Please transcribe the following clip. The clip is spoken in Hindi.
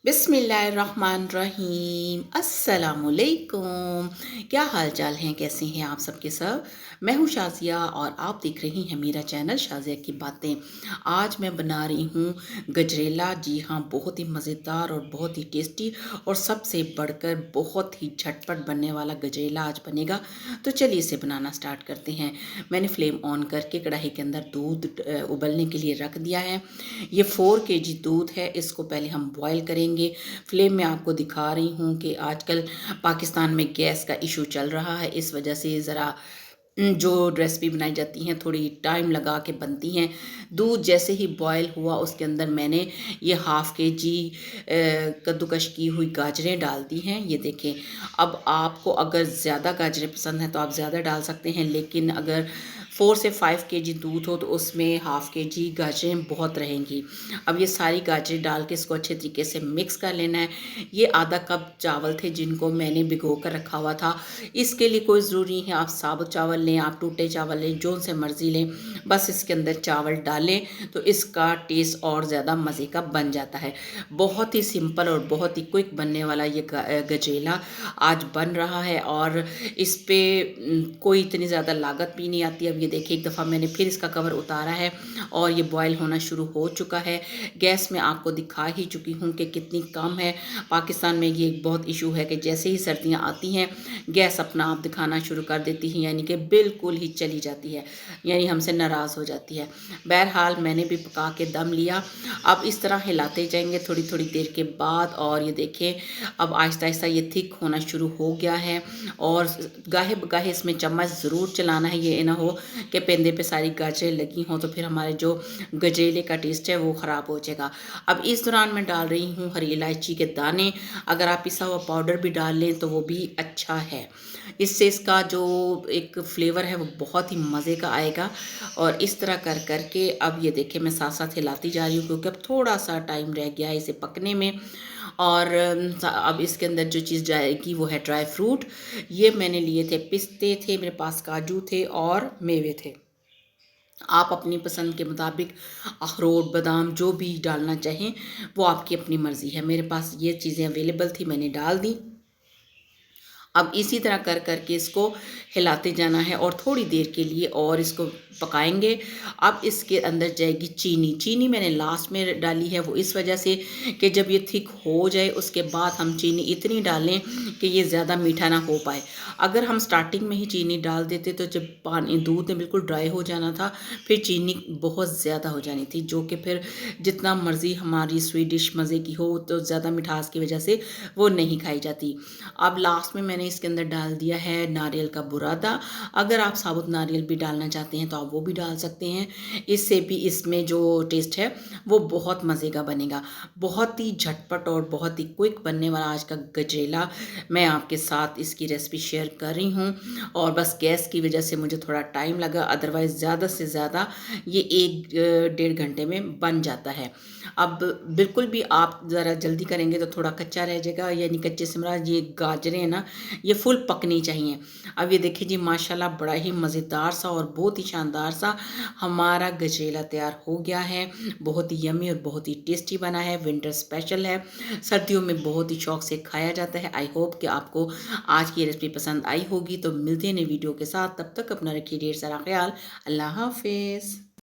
बिस्मिल्लाहिर्रहमानिर्रहीम अस्सलामुअलैकुम। क्या हाल चाल हैं, कैसे हैं आप सबके सब। मैं हूँ शाज़िया और आप देख रही हैं मेरा चैनल शाज़िया की बातें। आज मैं बना रही हूँ गजरेला। जी हाँ, बहुत ही मज़ेदार और बहुत ही टेस्टी और सबसे बढ़कर बहुत ही झटपट बनने वाला गजरेला आज बनेगा। तो चलिए इसे बनाना स्टार्ट करते हैं। मैंने फ्लेम ऑन करके कढ़ाई के अंदर दूध उबलने के लिए रख दिया है। ये 4 केजी दूध है, इसको पहले हम बॉयल करेंगे। फ्लेम में आपको दिखा रही हूँ कि आजकल पाकिस्तान में गैस का इशू चल रहा है, इस वजह से ज़रा जो रेसिपी बनाई जाती हैं थोड़ी टाइम लगा के बनती हैं। दूध जैसे ही बॉयल हुआ उसके अंदर मैंने ये हाफ़ के जी कद्दूकश की हुई गाजरें डाल दी हैं। ये देखें, अब आपको अगर ज़्यादा गाजरें पसंद हैं तो आप ज़्यादा डाल सकते हैं, लेकिन अगर 4 से 5 केजी दूध हो तो उसमें हाफ़ के जी गाजरें बहुत रहेंगी। अब ये सारी गाजरें डाल के इसको अच्छे तरीके से मिक्स कर लेना है। ये आधा कप चावल थे जिनको मैंने भिगो कर रखा हुआ था। इसके लिए कोई ज़रूरी नहीं है आप साबुत चावल लें, आप टूटे चावल लें, जो से मर्ज़ी लें, बस इसके अंदर चावल डालें तो इसका टेस्ट और ज़्यादा मज़े का बन जाता है। बहुत ही सिंपल और बहुत ही क्विक बनने वाला ये गजरेला आज बन रहा है और इस पे कोई इतनी ज़्यादा लागत भी नहीं आती। अब ये देखिए, एक दफ़ा मैंने फिर इसका कवर उतारा है और ये बॉयल होना शुरू हो चुका है। गैस में आपको दिखा ही चुकी हूँ कि कितनी कम है। पाकिस्तान में ये एक बहुत इशू है कि जैसे ही सर्दियाँ आती हैं गैस अपना आप दिखाना शुरू कर देती है, यानी कि बिल्कुल ही चली जाती है, यानी हमसे नाराज़ हो जाती है। बहरहाल मैंने भी पका के दम लिया। अब इस तरह हिलाते जाएंगे थोड़ी थोड़ी देर के बाद और ये देखें अब आहिस्ता आहिस्ता ये थिक होना शुरू हो गया है। और गाहे बगाहे इसमें चम्मच ज़रूर चलाना है, ये ना हो कि पेंदे पे सारी गाजरें लगी हों तो फिर हमारे जो गजरेले का टेस्ट है वो ख़राब हो जाएगा। अब इस दौरान मैं डाल रही हूँ हरी इलायची के दाने। अगर आप पिसा हुआ पाउडर भी डाल लें तो वो भी अच्छा है, इससे इसका जो एक फ्लेवर है वो बहुत ही मज़े का आएगा। और इस तरह कर करके अब ये देखिए मैं साथ साथ हिलाती जा रही हूँ क्योंकि अब थोड़ा सा टाइम रह गया है इसे पकने में। और अब इसके अंदर जो चीज़ जाएगी वो है ड्राई फ्रूट। ये मैंने लिए थे, पिस्ते थे मेरे पास, काजू थे और मेवे थे। आप अपनी पसंद के मुताबिक अखरोट, बादाम जो भी डालना चाहें वो आपकी अपनी मर्ज़ी है। मेरे पास ये चीज़ें अवेलेबल थी, मैंने डाल दी। अब इसी तरह कर कर के इसको हिलाते जाना है और थोड़ी देर के लिए और इसको पकाएंगे। अब इसके अंदर जाएगी चीनी। चीनी मैंने लास्ट में डाली है वो इस वजह से कि जब ये थिक हो जाए उसके बाद हम चीनी इतनी डालें कि ये ज़्यादा मीठा ना हो पाए। अगर हम स्टार्टिंग में ही चीनी डाल देते तो जब पानी दूध ने बिल्कुल ड्राई हो जाना था, फिर चीनी बहुत ज़्यादा हो जानी थी, जो कि फिर जितना मर्ज़ी हमारी स्वीट डिश मज़े की हो तो ज़्यादा मिठास की वजह से वो नहीं खाई जाती। अब लास्ट में मैंने इसके अंदर डाल दिया है नारियल का बुरादा। अगर आप साबुत नारियल भी डालना चाहते हैं तो आप वो भी डाल सकते हैं, इससे भी इसमें जो टेस्ट है वो बहुत मज़े का बनेगा। बहुत ही झटपट और बहुत ही क्विक बनने वाला आज का गजरेला मैं आपके साथ इसकी रेसिपी शेयर कर रही हूँ। और बस गैस की वजह से मुझे थोड़ा टाइम लगा, अदरवाइज़ ज़्यादा से ज़्यादा ये 1 डेढ़ घंटे में बन जाता है। अब बिल्कुल भी आप ज़रा जल्दी करेंगे तो थोड़ा कच्चा रह जाएगा, यानी कच्चे से मुराद ये गाजरें हैं ना, ये फुल पकनी चाहिए। अब ये देखिए जी, माशाल्लाह बड़ा ही मज़ेदार सा और बहुत ही शानदार सा हमारा गजरेला तैयार हो गया है। बहुत ही यम्मी और बहुत ही टेस्टी बना है, विंटर स्पेशल है, सर्दियों में बहुत ही शौक से खाया जाता है। आई होप कि आपको आज की रेसिपी पसंद आई होगी। तो मिलते हैं नई वीडियो के साथ, तब तक अपना रखिए ढेर सारा ख्याल। अल्लाह हाफिज़।